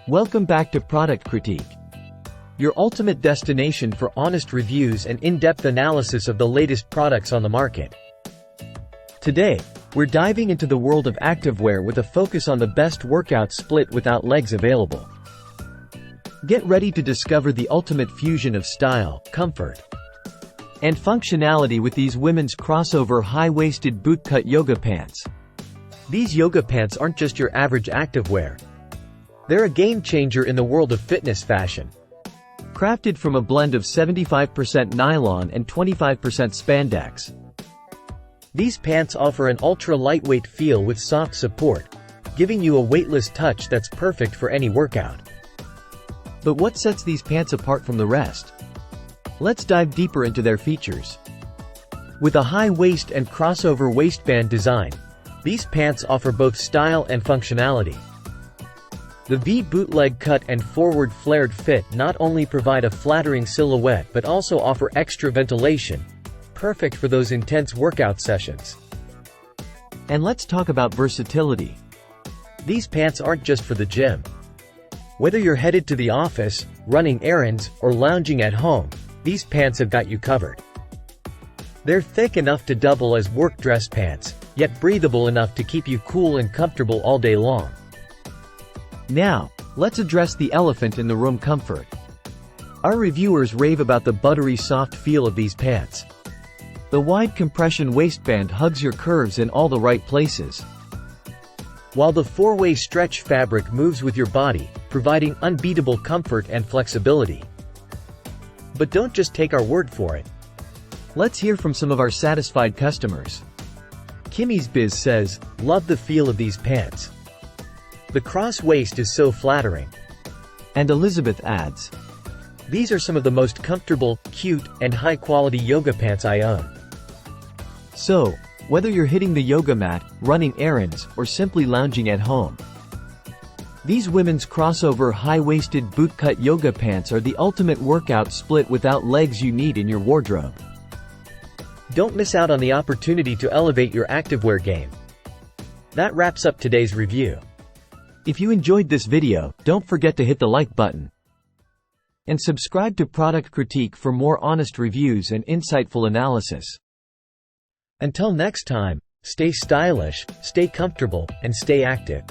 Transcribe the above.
Welcome back to Product Critique, your ultimate destination for honest reviews and in-depth analysis of the latest products on the market. Today, we're diving into the world of activewear with a focus on the best workout split without legs available. Get ready to discover the ultimate fusion of style, comfort, and functionality with these women's crossover high-waisted bootcut yoga pants. These yoga pants aren't just your average activewear. They're a game-changer in the world of fitness fashion. Crafted from a blend of 75% nylon and 25% spandex, these pants offer an ultra-lightweight feel with soft support, giving you a weightless touch that's perfect for any workout. But what sets these pants apart from the rest? Let's dive deeper into their features. With a high waist and crossover waistband design, these pants offer both style and functionality. The V bootleg cut and forward flared fit not only provide a flattering silhouette but also offer extra ventilation, perfect for those intense workout sessions. And let's talk about versatility. These pants aren't just for the gym. Whether you're headed to the office, running errands, or lounging at home, these pants have got you covered. They're thick enough to double as work dress pants, yet breathable enough to keep you cool and comfortable all day long. Now, let's address the elephant in the room: comfort. Our reviewers rave about the buttery soft feel of these pants. The wide compression waistband hugs your curves in all the right places, while the four-way stretch fabric moves with your body, providing unbeatable comfort and flexibility. But don't just take our word for it. Let's hear from some of our satisfied customers. Kimmy's Biz says, "Love the feel of these pants. The cross waist is so flattering." And Elizabeth adds, "These are some of the most comfortable, cute, and high-quality yoga pants I own." So, whether you're hitting the yoga mat, running errands, or simply lounging at home, these women's crossover high-waisted bootcut yoga pants are the ultimate workout split without legs you need in your wardrobe. Don't miss out on the opportunity to elevate your activewear game. That wraps up today's review. If you enjoyed this video, don't forget to hit the like button and subscribe to Product Critique for more honest reviews and insightful analysis. Until next time, stay stylish, stay comfortable, and stay active.